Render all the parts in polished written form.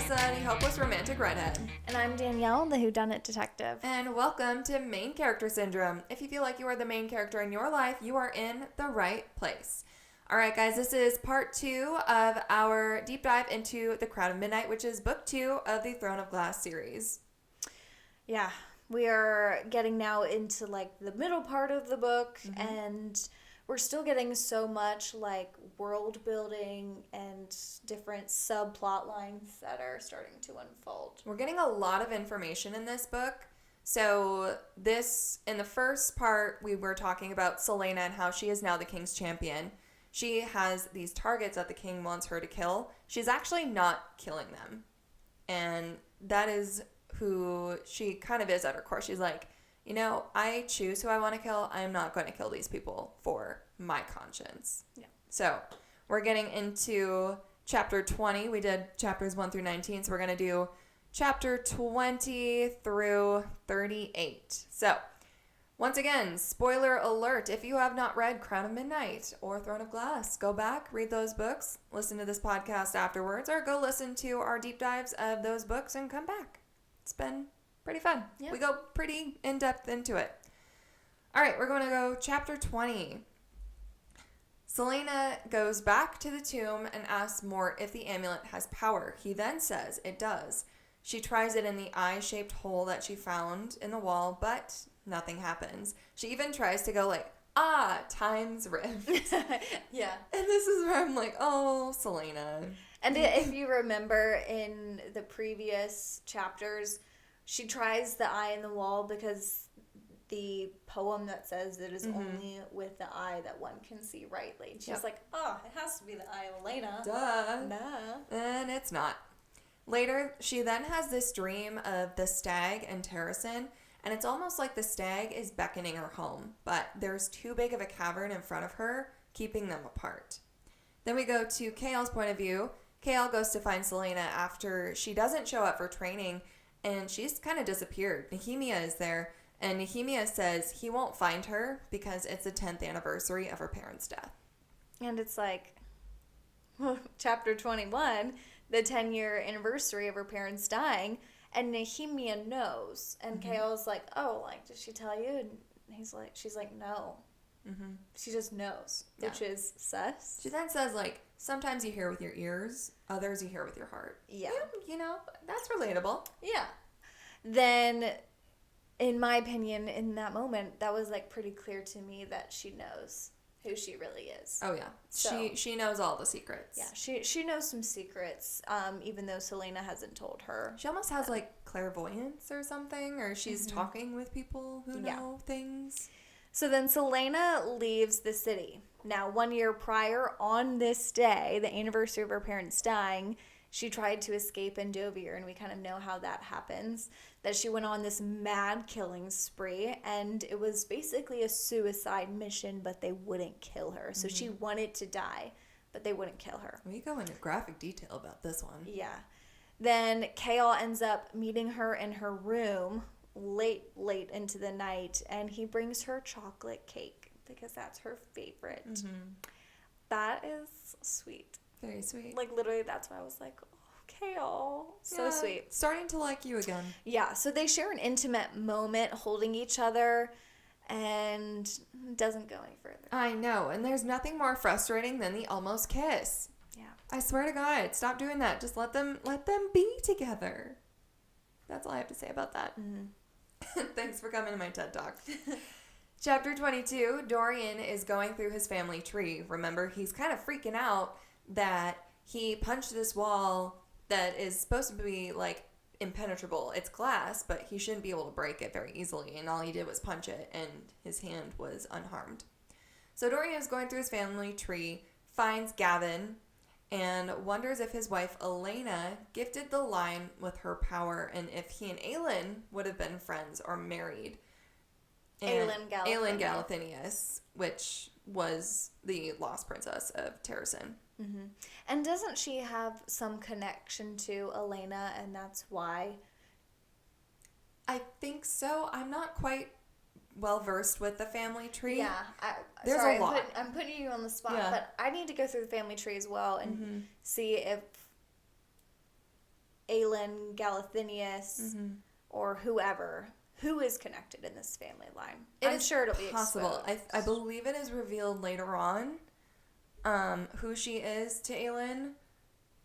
Vanessa, the hopeless romantic redhead. And I'm Danielle, the whodunit detective. And welcome to Main Character Syndrome. If you feel like you are the main character in your life, you are in the right place. All right, guys, this is part 2 of our deep dive into The Crown of Midnight, which is book 2 of the Throne of Glass series. Yeah, we are getting now into like the middle part of the book, and we're still getting so much like world building and different subplot lines that are starting to unfold. We're getting a lot of information in this book. So in the first part, we were talking about Celaena and how she is now the king's champion. She has these targets that the king wants her to kill. She's actually not killing them. And that is who she kind of is at her core. She's like, you know, I choose who I want to kill. I am not going to kill these people for my conscience. Yeah. So we're getting into chapter 20. We did chapters 1 through 19. So we're going to do chapter 20 through 38. So once again, spoiler alert, if you have not read Crown of Midnight or Throne of Glass, go back, read those books, listen to this podcast afterwards, or go listen to our deep dives of those books and come back. It's been pretty fun. Yeah. We go pretty in-depth into it. All right, we're going to go chapter 20. Celaena goes back to the tomb and asks Mort if the amulet has power. He then says it does. She tries it in the eye-shaped hole that she found in the wall, but nothing happens. She even tries to go like, time's rift. Yeah. And this is where I'm like, oh, Celaena. And if you remember in the previous chapters, she tries the eye in the wall because the poem that says it is only with the eye that one can see rightly. She's like, it has to be the eye of Elena. Duh. Nah. And it's not. Later, she then has this dream of the stag and Terrasen, and it's almost like the stag is beckoning her home, but there's too big of a cavern in front of her, keeping them apart. Then we go to Chaol's point of view. Chaol goes to find Celaena after she doesn't show up for training, and she's kind of disappeared. Nehemia is there, and Nehemia says he won't find her because it's the 10th anniversary of her parents' death. And it's like, chapter 21, the 10-year anniversary of her parents dying, and Nehemia knows. And Chaol's like, did she tell you? And she's like, no. Mm-hmm. She just knows, which is sus. She then says, like, sometimes you hear with your ears, others you hear with your heart. Yeah. You know, that's relatable. Yeah. Then, in my opinion, in that moment, that was, like, pretty clear to me that she knows who she really is. Oh, yeah. So, she knows all the secrets. Yeah, she knows some secrets, even though Celaena hasn't told her. She almost has, like, clairvoyance or something, or she's talking with people who know things. So then Celaena leaves the city. Now, 1 year prior, on this day, the anniversary of her parents dying, she tried to escape Endovier, and we kind of know how that happens. That she went on this mad killing spree, and it was basically a suicide mission, but they wouldn't kill her. So she wanted to die, but they wouldn't kill her. We go into graphic detail about this one. Yeah. Then Chaol ends up meeting her in her room late into the night, and he brings her chocolate cake because that's her favorite. That is sweet. Very sweet. Like, literally, that's why I was like, Chaol. So sweet. Starting to like you again. Yeah, so they share an intimate moment holding each other, and it doesn't go any further. I know, and there's nothing more frustrating than the almost kiss. Yeah. I swear to God, stop doing that. Just let them be together. That's all I have to say about that. Thanks for coming to my TED Talk. Chapter 22, Dorian is going through his family tree. Remember, he's kind of freaking out that he punched this wall that is supposed to be, like, impenetrable. It's glass, but he shouldn't be able to break it very easily, and all he did was punch it, and his hand was unharmed. So Dorian is going through his family tree, finds Gavin, and wonders if his wife Elena gifted the line with her power, and if he and Aelin would have been friends or married. Aelin Galathynius, which was the lost princess of Terrasen. And doesn't she have some connection to Elena, and that's why? I think so. I'm not quite well versed with the family tree. Yeah, There's a lot. I'm putting you on the spot, but I need to go through the family tree as well and see if Aelin Galathynius or whoever who is connected in this family line. I'm sure it'll be possible. exposed. I believe it is revealed later on who she is to Aelin,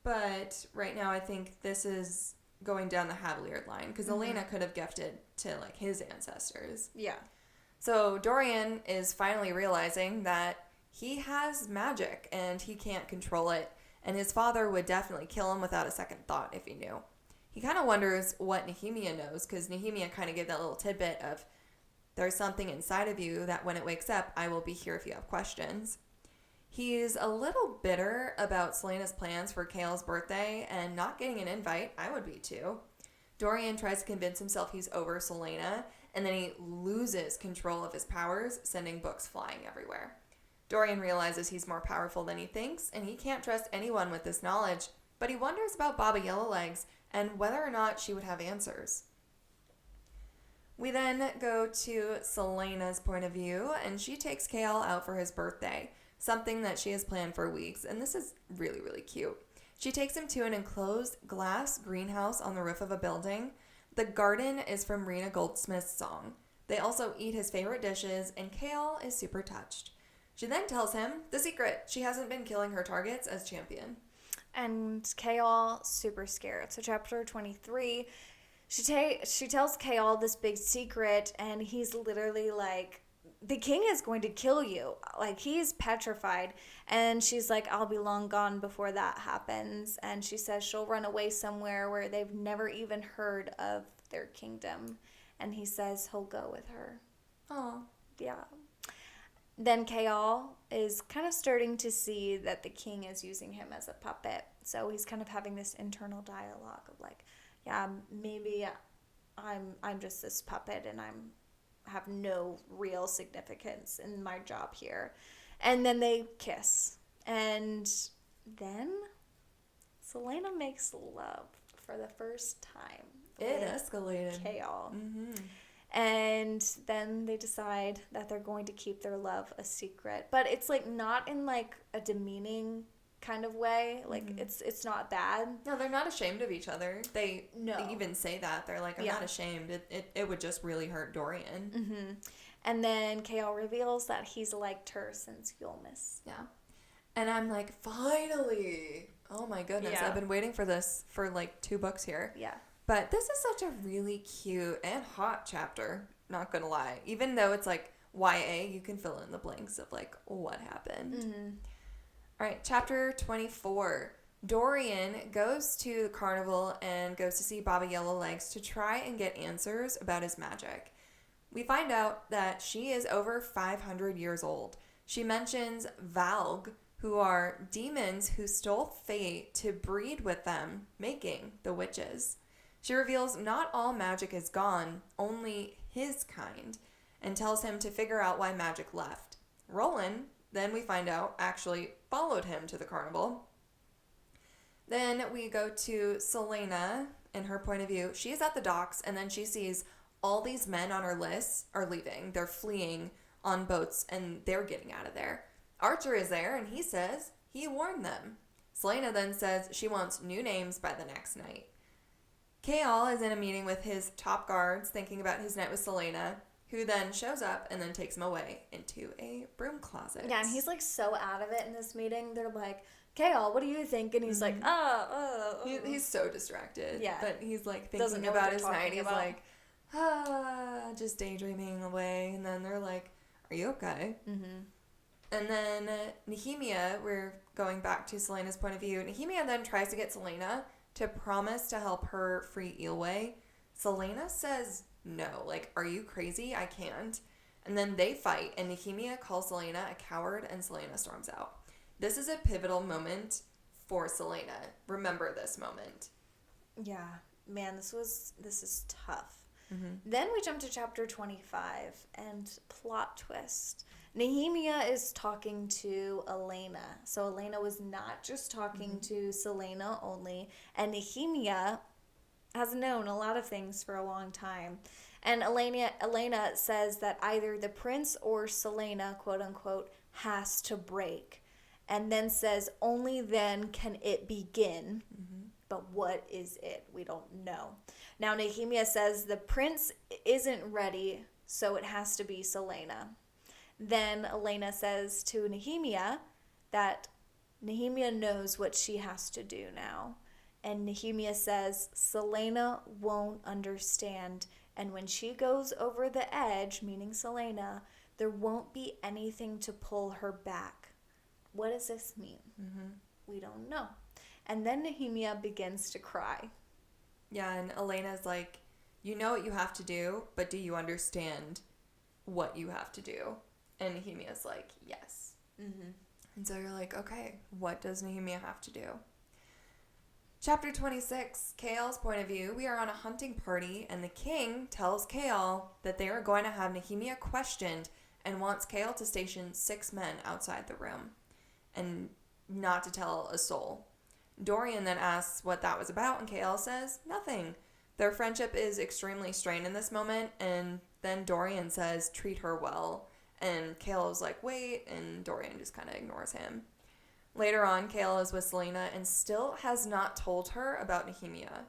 but right now I think this is going down the Havliard line because Elena could have gifted to like his ancestors. Yeah. So Dorian is finally realizing that he has magic and he can't control it, and his father would definitely kill him without a second thought if he knew. He kind of wonders what Nehemia knows, because Nehemia kind of gave that little tidbit of, there's something inside of you that when it wakes up, I will be here if you have questions. He's a little bitter about Celaena's plans for Chaol's birthday, and not getting an invite. I would be too. Dorian tries to convince himself he's over Celaena, and then he loses control of his powers, sending books flying everywhere. Dorian realizes he's more powerful than he thinks, and he can't trust anyone with this knowledge, but he wonders about Baba Yellowlegs and whether or not she would have answers. We then go to Celaena's point of view, and she takes Chaol out for his birthday, something that she has planned for weeks, and this is really, really cute. She takes him to an enclosed glass greenhouse on the roof of a building. The garden is from Rena Goldsmith's song. They also eat his favorite dishes, and Chaol is super touched. She then tells him the secret. She hasn't been killing her targets as champion. And Chaol, super scared. So chapter 23, she tells Chaol this big secret, and he's literally like, the king is going to kill you. Like, he's petrified. And she's like, I'll be long gone before that happens. And she says she'll run away somewhere where they've never even heard of their kingdom. And he says he'll go with her. Oh. Yeah. Then Chaol is kind of starting to see that the king is using him as a puppet. So he's kind of having this internal dialogue of like, yeah, maybe I'm just this puppet and have no real significance in my job here. And then they kiss. And then Celaena makes love for the first time. It escalated. Chaol. Mm-hmm. And then they decide that they're going to keep their love a secret. But it's like not in like a demeaning kind of way. Like it's not bad. No, they're not ashamed of each other. They No. even say that. They're like, I'm not ashamed. It would just really hurt Dorian. Mm-hmm. And then Chaol reveals that he's liked her since Yulmus. Yeah. And I'm like, finally. Oh my goodness. Yeah. I've been waiting for this for like 2 books here. Yeah. But this is such a really cute and hot chapter, not gonna lie. Even though it's like YA, you can fill in the blanks of like what happened. Mm-hmm. All right, chapter 24. Dorian goes to the carnival and goes to see Baba Yellowlegs to try and get answers about his magic. We find out that she is over 500 years old. She mentions Valg, who are demons who stole Fae to breed with them, making the witches. She reveals not all magic is gone, only his kind, and tells him to figure out why magic left. Roland, then we find out, actually followed him to the carnival. Then we go to Celaena and her point of view. She is at the docks, and then she sees all these men on her list are leaving. They're fleeing on boats, and they're getting out of there. Archer is there, and he says he warned them. Celaena then says she wants new names by the next night. Chaol is in a meeting with his top guards, thinking about his night with Celaena, who then shows up and then takes him away into a broom closet. Yeah, and he's like so out of it in this meeting. They're like, Chaol, what do you think? And he's like, He's so distracted. Yeah. But he's like Doesn't thinking know what about they're his night. talking He's about. like, just daydreaming away. And then they're like, are you okay? Mm-hmm. And then Nehemia, we're going back to Celaena's point of view. Nehemia then tries to get Celaena to promise to help her free Eelway. Celaena says no. Like, are you crazy? I can't. And then they fight, and Nehemia calls Celaena a coward, and Celaena storms out. This is a pivotal moment for Celaena. Remember this moment. Yeah, man, this is tough. Mm-hmm. Then we jump to chapter 25, and plot twist. Nehemia is talking to Elena. So Elena was not just talking to Celaena only, and Nehemia has known a lot of things for a long time. And Elena says that either the prince or Celaena, quote unquote, has to break. And then says only then can it begin. But what is it? We don't know. Now, Nehemiah says the prince isn't ready, so it has to be Selena. Then Elena says to Nehemiah that Nehemiah knows what she has to do now. And Nehemiah says Selena won't understand. And when she goes over the edge, meaning Selena, there won't be anything to pull her back. What does this mean? Mm-hmm. We don't know. And then Nehemiah begins to cry. Yeah, and Elena's like, you know what you have to do, but do you understand what you have to do? And Nehemiah's like, yes. Mm-hmm. And so you're like, okay, what does Nehemiah have to do? Chapter 26, Kael's point of view. We are on a hunting party, and the king tells Kael that they are going to have Nehemiah questioned and wants Kael to station 6 men outside the room and not to tell a soul. Dorian then asks what that was about, and Kael says, nothing. Their friendship is extremely strained in this moment, and then Dorian says, treat her well. And Kael is like, wait, and Dorian just kind of ignores him. Later on, Kael is with Selena and still has not told her about Nehemiah.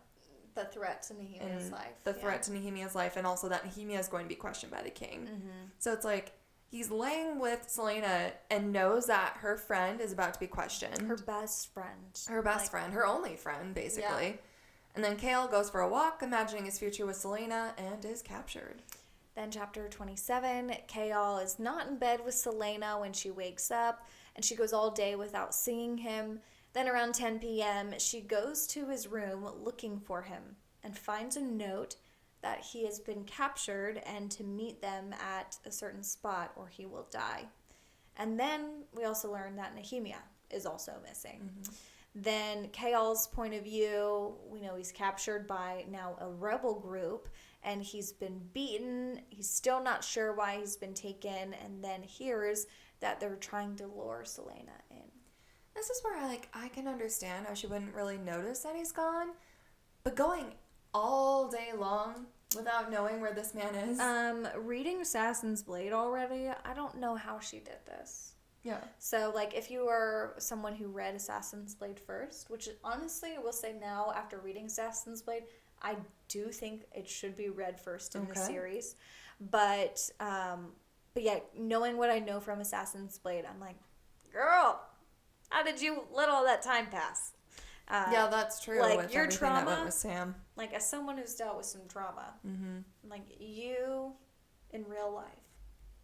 The threat to Nehemiah's life. The threat to Nehemiah's life, and also that Nehemiah is going to be questioned by the king. Mm-hmm. So it's like, he's laying with Selena and knows that her friend is about to be questioned. Her best friend. Her best friend. Her only friend, basically. Yeah. And then Kael goes for a walk, imagining his future with Selena, and is captured. Then chapter 27, Kael is not in bed with Selena when she wakes up, and she goes all day without seeing him. Then around 10 p.m., she goes to his room looking for him and finds a note that he has been captured and to meet them at a certain spot or he will die. And then we also learn that Nehemiah is also missing. Mm-hmm. Then Kael's point of view, we know he's captured by now a rebel group and he's been beaten. He's still not sure why he's been taken, and then hears that they're trying to lure Selena in. This is where I can understand how she wouldn't really notice that he's gone, but going all day long without knowing where this man is. Reading Assassin's Blade already, I don't know how she did this. Yeah. So, if you are someone who read Assassin's Blade first, which honestly, I will say now, after reading Assassin's Blade, I do think it should be read first in the series. But yeah, knowing what I know from Assassin's Blade, I'm like, girl, how did you let all that time pass? Yeah, that's true. With your everything trauma, that went with Sam. As someone who's dealt with some trauma, Mm-hmm. you in real life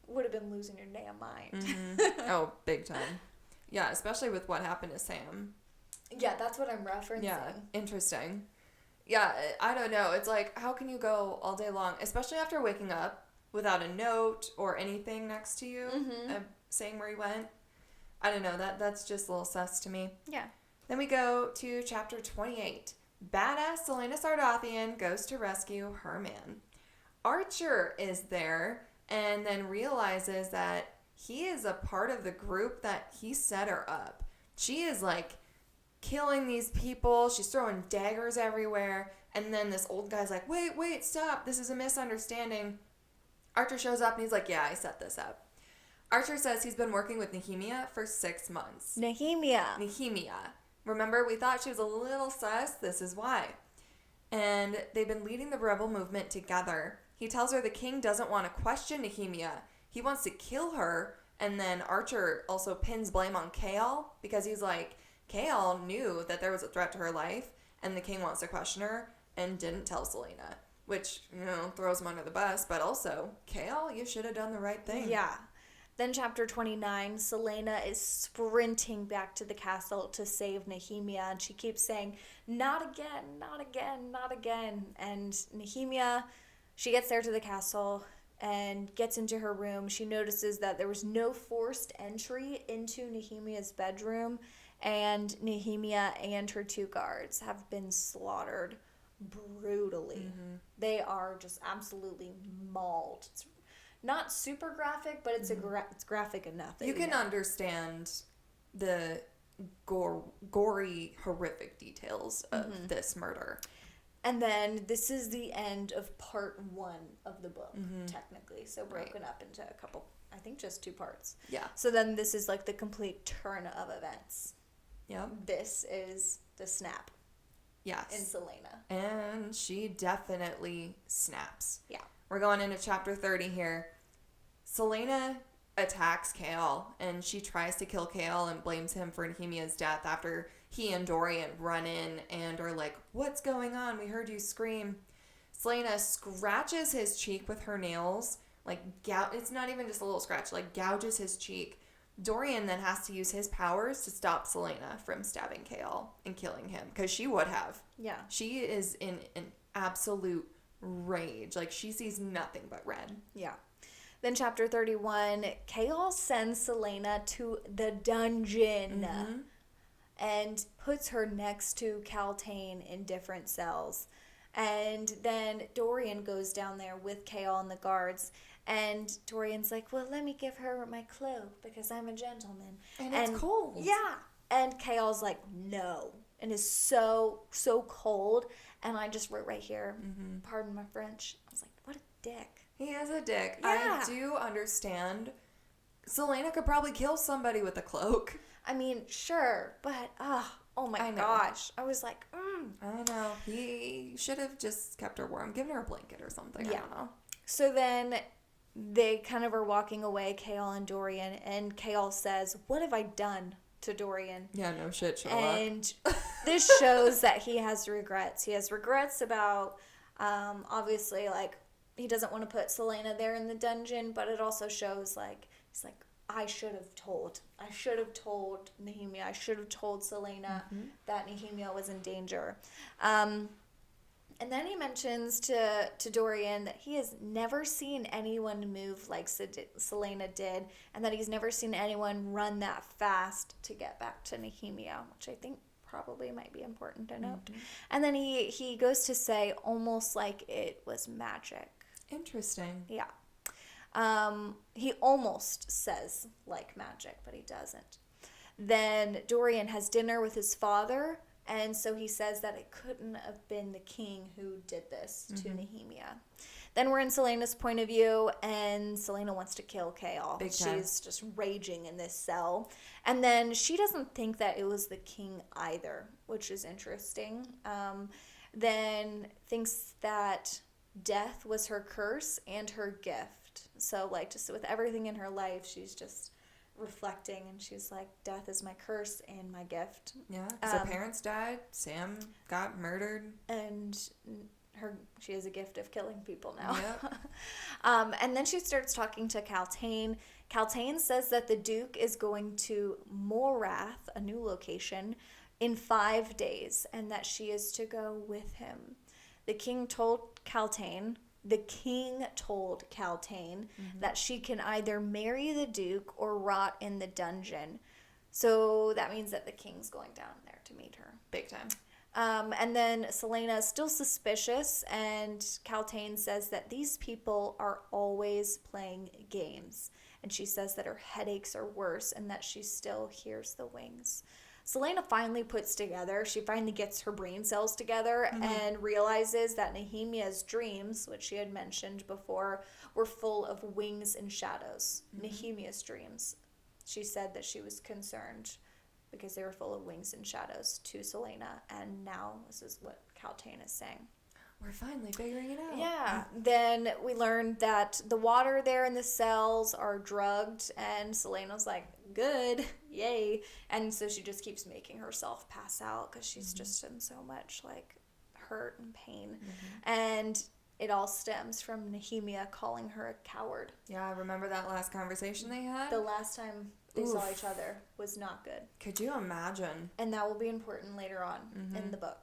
would have been losing your damn mind. Mm-hmm. Oh, big time. Yeah, especially with what happened to Sam. Yeah, that's what I'm referencing. Yeah, interesting. Yeah, I don't know. It's like, how can you go all day long, especially after waking up without a note or anything next to you saying where you went? I don't know. That's just a little sus to me. Yeah. Then we go to chapter 28. Badass Selena Sardathian goes to rescue her man. Archer is there and then realizes that he is a part of the group that he set her up. She is killing these people. She's throwing daggers everywhere. And then this old guy's like, wait, stop. This is a misunderstanding. Archer shows up and he's like, yeah, I set this up. Archer says he's been working with Nehemiah for 6 months. Nehemiah. Remember, we thought she was a little sus. This is why. And they've been leading the rebel movement together. He tells her the king doesn't want to question Nehemiah. He wants to kill her. And then Archer also pins blame on Kael because he's like, Kael knew that there was a threat to her life and the king wants to question her and didn't tell Selena, which, throws him under the bus. But also, Kael, you should have done the right thing. Yeah. Then chapter 29, Selena is sprinting back to the castle to save Nehemiah, and she keeps saying, not again, not again, not again. And Nehemiah, she gets there to the castle and gets into her room. She notices that there was no forced entry into Nehemiah's bedroom, and Nehemiah and her 2 guards have been slaughtered brutally. Mm-hmm. They are just absolutely mauled. It's not super graphic, but it's it's graphic enough. You can understand the gory, horrific details of this murder. And then this is the end of part 1 of the book, technically. So broken up into a couple, I think just 2 parts. Yeah. So then this is the complete turn of events. Yeah. This is the snap. Yes. in Celaena. And she definitely snaps. Yeah. We're going into chapter 30 here. Celaena attacks Chaol, and she tries to kill Chaol and blames him for Nehemia's death after he and Dorian run in and are like, "What's going on? We heard you scream." Celaena scratches his cheek with her nails. It's not even just a little scratch, gouges his cheek. Dorian then has to use his powers to stop Celaena from stabbing Chaol and killing him, because she would have. Yeah. She is in an absolute rage. She sees nothing but red. Yeah. Then chapter 31, Chaol sends Celaena to the dungeon and puts her next to Kaltain in different cells. And then Dorian goes down there with Chaol and the guards. And Dorian's like, well, let me give her my cloak because I'm a gentleman. And it's cold. Yeah. And Chaol's like, no. And is so cold. And I just wrote right here, pardon my French. I was like, what a dick. He is a dick. Yeah. I do understand. Celaena could probably kill somebody with a cloak. I mean, sure. But, oh my gosh. I was like, I know. He should have just kept her warm. Given her a blanket or something. Yeah. I don't know. So then they kind of are walking away, Chaol and Dorian, and Chaol says, what have I done to Dorian? Yeah, no shit, Sherlock. And this shows that he has regrets. He has regrets about, obviously, he doesn't want to put Celaena there in the dungeon, but it also shows, he's like, I should have told Nehemia, I should have told Celaena that Nehemia was in danger. And then he mentions to Dorian that he has never seen anyone move like Celaena did, and that he's never seen anyone run that fast to get back to Nehemia, which I think probably might be important to note. And then he goes to say almost like it was magic. Interesting. Yeah. He almost says like magic, but he doesn't. Then Dorian has dinner with his father, and so he says that it couldn't have been the king who did this to Nehemia. Then we're in Celaena's point of view, and Celaena wants to kill Chaol. Big time. She's just raging in this cell. And then she doesn't think that it was the king either, which is interesting. Then thinks that death was her curse and her gift. So, just with everything in her life, she's just reflecting, and she's like, death is my curse and my gift. Yeah, because her parents died, Sam got murdered. And she has a gift of killing people now. Yep. And then she starts talking to Kaltain. Kaltain says that the Duke is going to Morath, a new location, in 5 days, and that she is to go with him. The king told Kaltain that she can either marry the Duke or rot in the dungeon. So that means that the king's going down there to meet her. Big time. And then Celaena is still suspicious, and Kaltain says that these people are always playing games. And she says that her headaches are worse and that she still hears the wings. Celaena finally she finally gets her brain cells together and realizes that Nehemia's dreams, which she had mentioned before, were full of wings and shadows. Nehemia's dreams. She said that she was concerned because they were full of wings and shadows to Celaena, and now this is what Kaltain is saying. We're finally figuring it out. Yeah. Then we learned that the water there in the cells are drugged, and Celaena's like, good, yay. And so she just keeps making herself pass out because she's just in so much hurt and pain. And it all stems from Nehemia calling her a coward. Yeah, I remember that last conversation they had. The last time they saw each other was not good. Could you imagine? And that will be important later on in the book.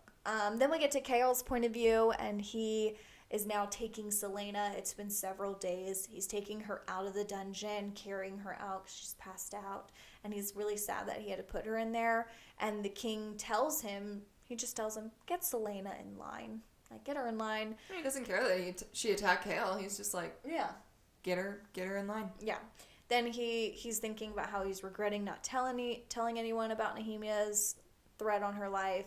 Then we get to Chaol's point of view, and he is now taking Celaena. It's been several days. He's taking her out of the dungeon, carrying her out because she's passed out. And he's really sad that he had to put her in there. And the king tells him, get Celaena in line. Get her in line. He doesn't care that she attacked Chaol. He's just like, yeah, get her in line. Yeah. Then he's thinking about how he's regretting not telling anyone about Nehemia's threat on her life.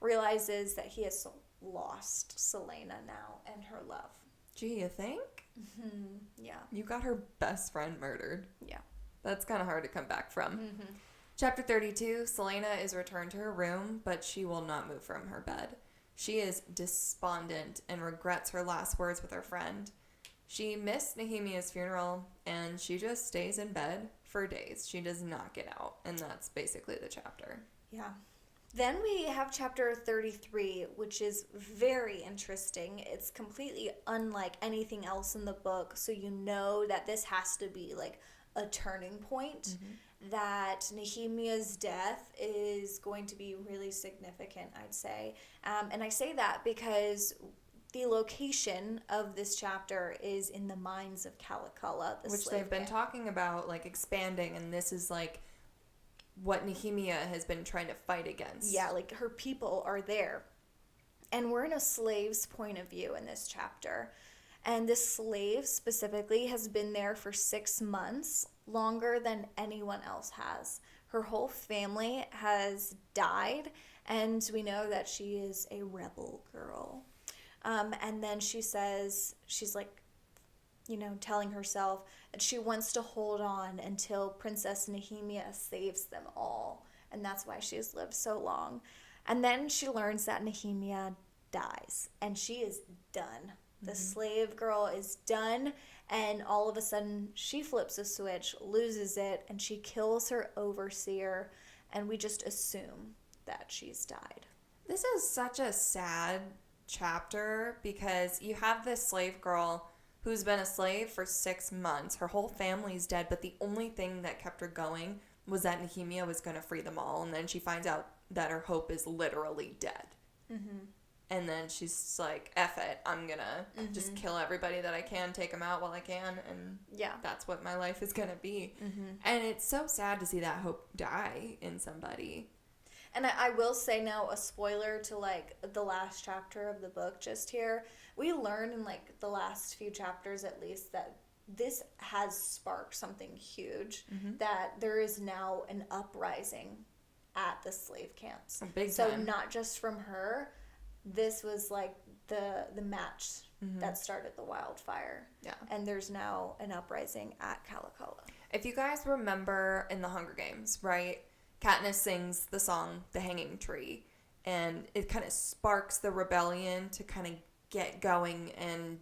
Realizes that he has lost Celaena now and her love. Gee, you think? Yeah. You got her best friend murdered. Yeah. That's kind of hard to come back from. Chapter 32, Celaena is returned to her room, but she will not move from her bed. She is despondent and regrets her last words with her friend. She missed Nehemiah's funeral, and she just stays in bed for days. She does not get out, and that's basically the chapter. Yeah. Then we have chapter 33, which is very interesting. It's completely unlike anything else in the book, so you know that this has to be like a turning point, that Nehemiah's death is going to be really significant, I'd say. And I say that because the location of this chapter is in the mines of Kalakala, which they've been talking about, like, expanding, and this is, like, what Nehemiah has been trying to fight against. Yeah, like, her people are there. And we're in a slave's point of view in this chapter. And this slave specifically has been there for 6 months, longer than anyone else has. Her whole family has died, and we know that she is a rebel girl. And then she says, she's like, you know, telling herself that she wants to hold on until Princess Nehemia saves them all. And that's why she's lived so long. And then she learns that Nehemia dies, and she is done. The slave girl is done, and all of a sudden she flips a switch, loses it, and she kills her overseer, and we just assume that she's died. This is such a sad chapter because you have this slave girl who's been a slave for 6 months. Her whole family's dead, but the only thing that kept her going was that Nehemia was going to free them all, and then she finds out that her hope is literally dead. And then she's just like, F it, I'm going to just kill everybody that I can, take them out while I can, and that's what my life is going to be. And it's so sad to see that hope die in somebody. And I will say now, a spoiler to, like, the last chapter of the book just here. We learn in, like, the last few chapters at least that this has sparked something huge, that there is now an uprising at the slave camps. So not just from her, this was, like, the match that started the wildfire. Yeah. And there's now an uprising at Kalakala. If you guys remember in the Hunger Games, right? Katniss sings the song The Hanging Tree, and it kind of sparks the rebellion to kind of get going and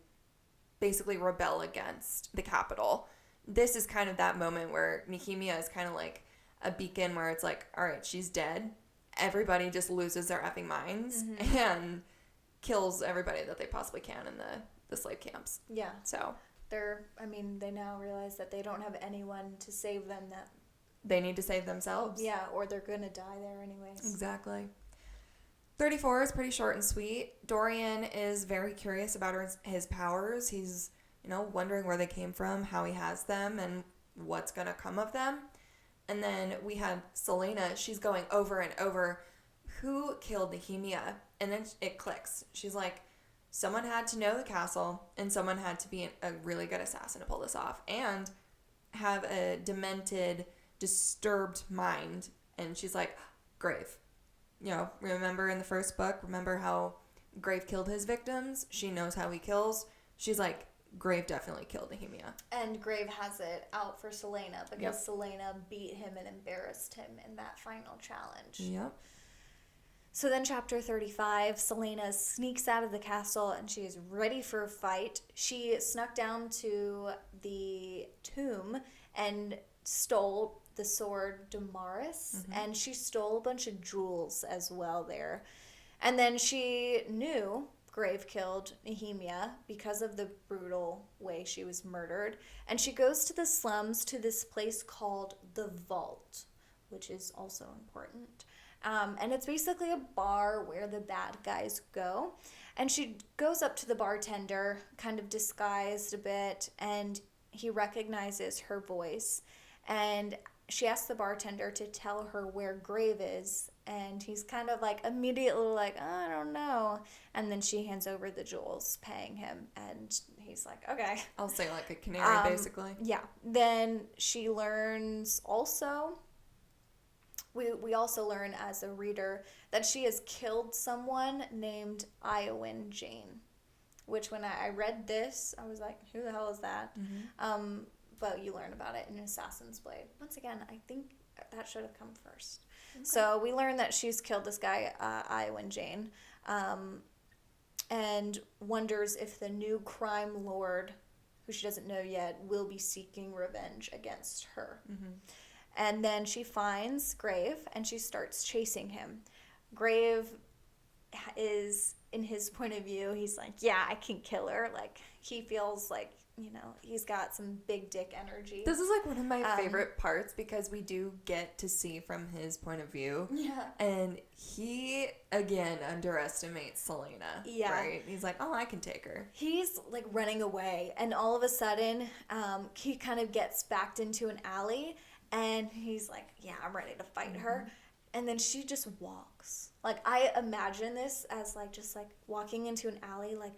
basically rebel against the capital. This is kind of that moment where Nehemia is kind of like a beacon where it's like, all right, she's dead. Everybody just loses their effing minds and kills everybody that they possibly can in the slave camps. Yeah. So they now realize that they don't have anyone to save them, that they need to save themselves. Yeah, or they're going to die there anyways. Exactly. 34 is pretty short and sweet. Dorian is very curious about his powers. He's, wondering where they came from, how he has them, and what's going to come of them. And then we have Celaena. She's going over and over, who killed Nehemia? And then it clicks. She's like, someone had to know the castle, and someone had to be a really good assassin to pull this off, and have a demented, disturbed mind. And she's like, Grave. Remember in the first book, remember how Grave killed his victims? She knows how he kills. She's like, Grave definitely killed Nehemia. And Grave has it out for Celaena because Celaena beat him and embarrassed him in that final challenge. Yep. So then chapter 35, Celaena sneaks out of the castle and she is ready for a fight. She snuck down to the tomb and stole the sword Damaris, and she stole a bunch of jewels as well there. And then she knew Grave killed Nehemia because of the brutal way she was murdered. And she goes to the slums to this place called the Vault, which is also important. And it's basically a bar where the bad guys go. And she goes up to the bartender, kind of disguised a bit, and he recognizes her voice. And she asks the bartender to tell her where Grave is, and he's kind of like immediately like, I don't know. And then she hands over the jewels, paying him, and he's like, okay. I'll say like a canary, basically. Yeah. Then she learns also, we also learn as a reader that she has killed someone named Iowyn Jane, which when I read this, I was like, who the hell is that? But you learn about it in Assassin's Blade. Once again, I think that should have come first. Okay. So we learn that she's killed this guy, Iowyn Jane, and wonders if the new crime lord, who she doesn't know yet, will be seeking revenge against her. Mm-hmm. And then she finds Grave, and she starts chasing him. Grave is, in his point of view, he's like, yeah, I can kill her. Like, he feels like, you know, he's got some big dick energy. This is like one of my favorite parts because we do get to see from his point of view. Yeah. And he, again, underestimates Celaena. Yeah. Right? He's like, oh, I can take her. He's like running away. And all of a sudden, he kind of gets backed into an alley. And he's like, yeah, I'm ready to fight her. And then she just walks. Like, I imagine this as like just like walking into an alley, like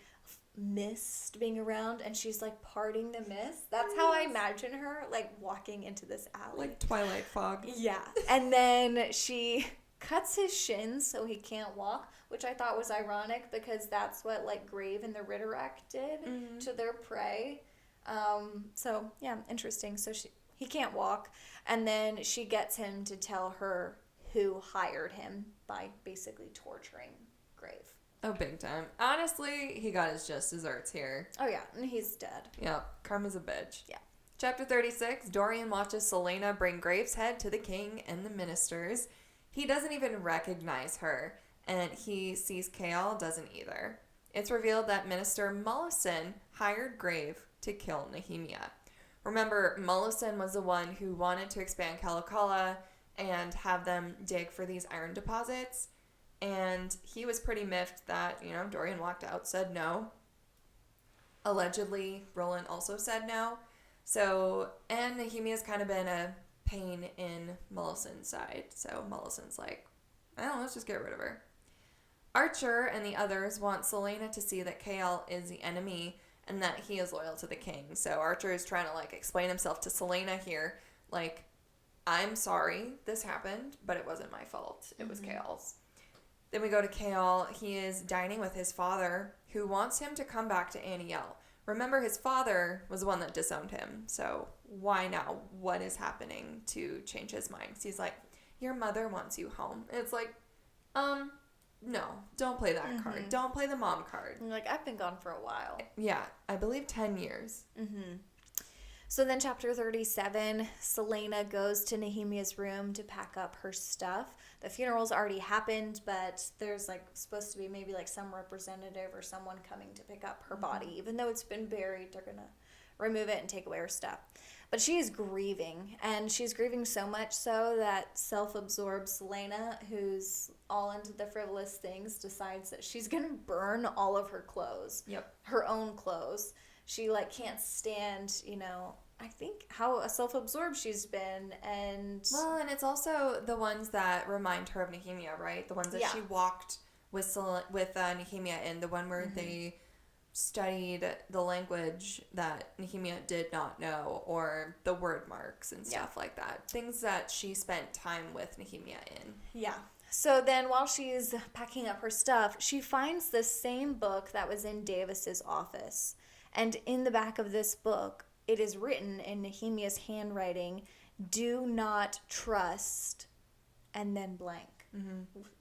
mist being around, and she's like parting the mist. That's how I imagine her, like walking into this alley. Like Twilight fog. Yeah. And then she cuts his shins so he can't walk, which I thought was ironic because that's what like Grave and the Ritterek did to their prey. So yeah, interesting. So he can't walk, and then she gets him to tell her who hired him by basically torturing Grave. Oh, big time. Honestly, he got his just desserts here. Oh, yeah, and he's dead. Yeah, karma's a bitch. Yeah. Chapter 36, Dorian watches Celaena bring Grave's head to the king and the ministers. He doesn't even recognize her, and he sees Chaol doesn't either. It's revealed that Minister Mullison hired Grave to kill Nehemia. Remember, Mullison was the one who wanted to expand Kalakala and have them dig for these iron deposits. And he was pretty miffed that, you know, Dorian walked out, said no. Allegedly, Roland also said no. So, and Nehemia's kind of been a pain in Mullison's side. So Mullison's like, well, let's just get rid of her. Archer and the others want Celaena to see that Chaol is the enemy and that he is loyal to the king. So Archer is trying to, like, explain himself to Celaena here. Like, I'm sorry this happened, but it wasn't my fault. It was Chaol's. Then we go to Chaol. He is dining with his father, who wants him to come back to Aniel. Remember, his father was the one that disowned him. So why now? What is happening to change his mind? He's like, your mother wants you home. And it's like, no, don't play that card. Don't play the mom card. And like, I've been gone for a while. Yeah, I believe 10 years. So then chapter 37, Celaena goes to Nehemia's room to pack up her stuff. The funeral's already happened, but there's like supposed to be maybe like some representative or someone coming to pick up her body. Even though it's been buried, they're going to remove it and take away her stuff. But she is grieving, and she's grieving so much so that self-absorbed Celaena, who's all into the frivolous things, decides that she's going to burn all of her clothes. Yep. Her own clothes. She like can't stand, you know, I think how self-absorbed she's been, and well, and it's also the ones that remind her of Nehemia, right? The ones that she walked with Nehemia in, the one where they studied the language that Nehemia did not know, or the word marks and stuff like that. Things that she spent time with Nehemia in. Yeah. So then while she's packing up her stuff, she finds the same book that was in Davis's office. And in the back of this book, it is written in Nehemia's handwriting, do not trust, and then blank.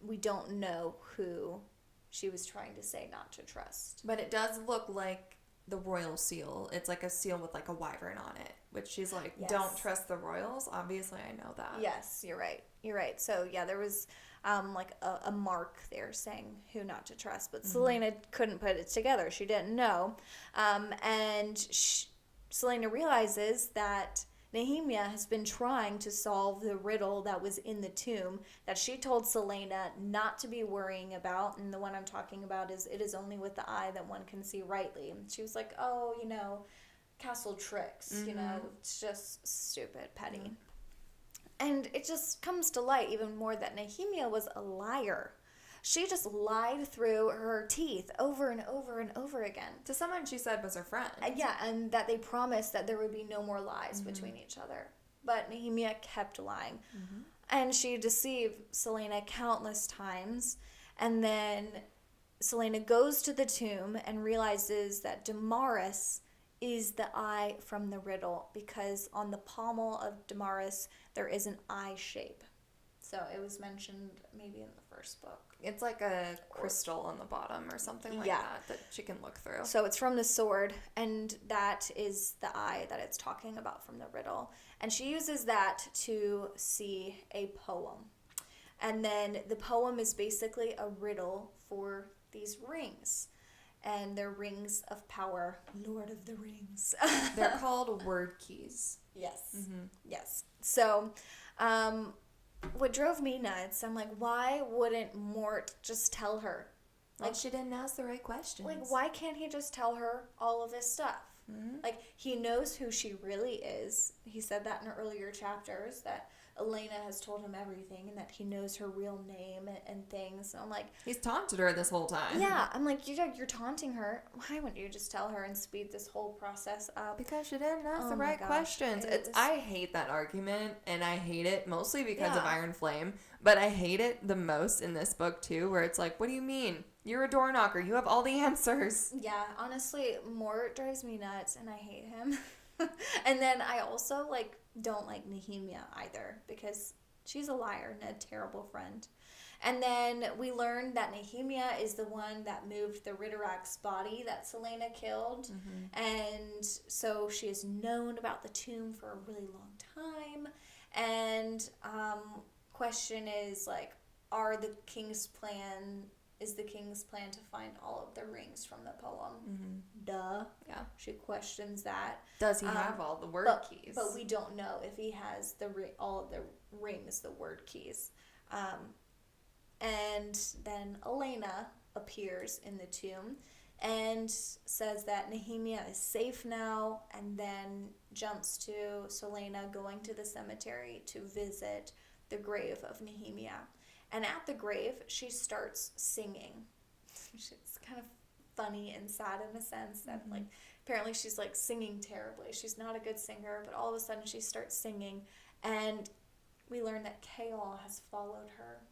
We don't know who she was trying to say not to trust. But it does look like the royal seal. It's like a seal with like a wyvern on it, which she's like, don't trust the royals. Obviously, I know that. Yes, you're right. You're right. So, yeah, there was like a mark there saying who not to trust. But Celaena couldn't put it together. She didn't know. And Celaena realizes that Nehemia has been trying to solve the riddle that was in the tomb that she told Celaena not to be worrying about. And the one I'm talking about is, it is only with the eye that one can see rightly. And she was like, oh, you know, castle tricks, you know, it's just stupid, petty. And it just comes to light even more that Nehemia was a liar. She just lied through her teeth over and over and over again. To someone she said was her friend. And that they promised that there would be no more lies between each other. But Nehemia kept lying. And she deceived Celaena countless times. And then Celaena goes to the tomb and realizes that Damaris is the eye from the riddle, because on the pommel of Damaris there is an eye shape. So it was mentioned maybe in the first book. It's like a crystal on the bottom or something like that she can look through. So it's from the sword, and that is the eye that it's talking about from the riddle. And she uses that to see a poem. And then the poem is basically a riddle for these rings. And they're rings of power. Lord of the Rings. They're called word keys. Yes. Mm-hmm. Yes. So, what drove me nuts, I'm like, why wouldn't Mort just tell her? Like, she didn't ask the right questions. Like, why can't he just tell her all of this stuff? Mm-hmm. Like, he knows who she really is. He said that in earlier chapters, that Elena has told him everything and that he knows her real name and things. And I'm like... He's taunted her this whole time. Yeah, I'm like, you're taunting her. Why wouldn't you just tell her and speed this whole process up? Because she didn't ask the right questions. I hate that argument, and I hate it mostly because of Iron Flame, but I hate it the most in this book, too, where it's like, what do you mean? You're a door knocker. You have all the answers. Yeah, honestly, Mort drives me nuts, and I hate him. And then I also, don't like Nehemia either, because she's a liar and a terrible friend. And then we learned that Nehemia is the one that moved the Ritterak's body that Celaena killed. Mm-hmm. And so she has known about the tomb for a really long time. And question is, is the king's plan to find all of the rings from the poem? Mm-hmm. Duh. Yeah. She questions that. Does he have all the word keys? But we don't know if he has all of the rings, the word keys. And then Elena appears in the tomb and says that Nehemia is safe now, and then jumps to Celaena going to the cemetery to visit the grave of Nehemia. And at the grave, she starts singing. It's kind of funny and sad in a sense that, apparently she's, singing terribly. She's not a good singer, but all of a sudden she starts singing. And we learn that Chaol has followed her.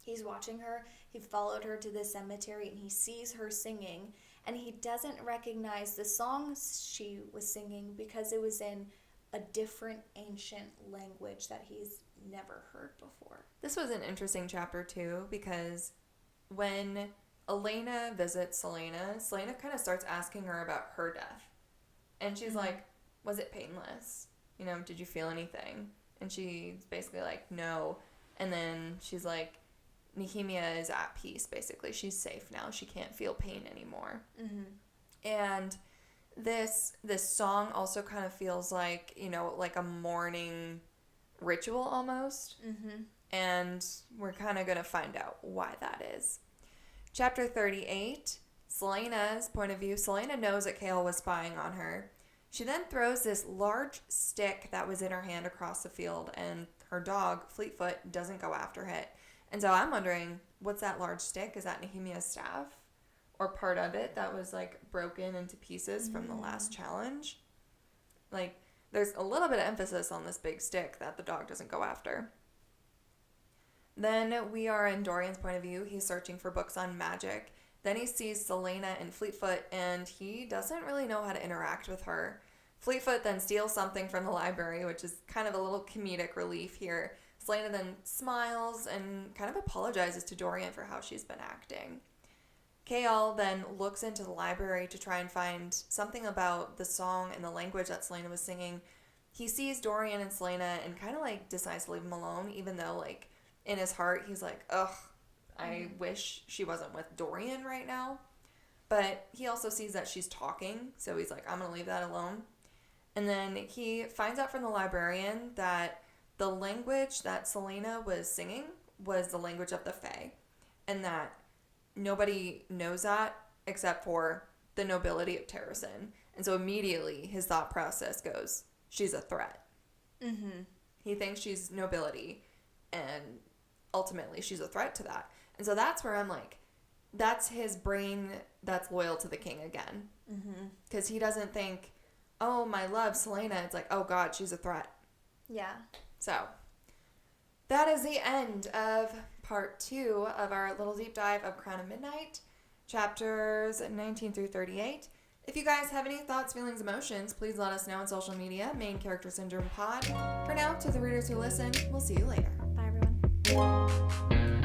He's watching her. He followed her to the cemetery, and he sees her singing. And he doesn't recognize the songs she was singing because it was in a different ancient language that he's never heard before. This was an interesting chapter too, because when Elena visits Celaena kind of starts asking her about her death. And she's like, was it painless? Did you feel anything? And she's basically like, no. And then she's like, Nehemia is at peace, basically. She's safe now. She can't feel pain anymore. Mm-hmm. And this song also kind of feels like, like a mourning ritual almost. Mm-hmm. And we're kind of going to find out why that is. Chapter 38, Celaena's point of view. Celaena knows that Chaol was spying on her. She then throws this large stick that was in her hand across the field, and her dog, Fleetfoot, doesn't go after it. And so I'm wondering, what's that large stick? Is that Nehemia's staff? Or part of it that was, broken into pieces from the last challenge? There's a little bit of emphasis on this big stick that the dog doesn't go after. Then we are in Dorian's point of view. He's searching for books on magic. Then he sees Celaena and Fleetfoot, and he doesn't really know how to interact with her. Fleetfoot then steals something from the library, which is kind of a little comedic relief here. Celaena then smiles and kind of apologizes to Dorian for how she's been acting. Chaol then looks into the library to try and find something about the song and the language that Celaena was singing. He sees Dorian and Celaena and kind of decides to leave them alone, even though in his heart he's like, ugh, I wish she wasn't with Dorian right now. But he also sees that she's talking, so he's like, I'm going to leave that alone. And then he finds out from the librarian that the language that Celaena was singing was the language of the Fae, and that nobody knows that except for the nobility of Terrasen. And so immediately his thought process goes, she's a threat. Mm-hmm. He thinks she's nobility, and ultimately she's a threat to that. And so that's where I'm like, that's his brain that's loyal to the king again. Because he doesn't think, oh, my love, Celaena. It's like, oh, God, she's a threat. Yeah. So that is the end of part 2 of our little deep dive of Crown of Midnight, chapters 19 through 38. If you guys have any thoughts, feelings, emotions, please let us know on social media. Main Character Syndrome Pod. For now, to the readers who listen, we'll see you later. Bye, everyone.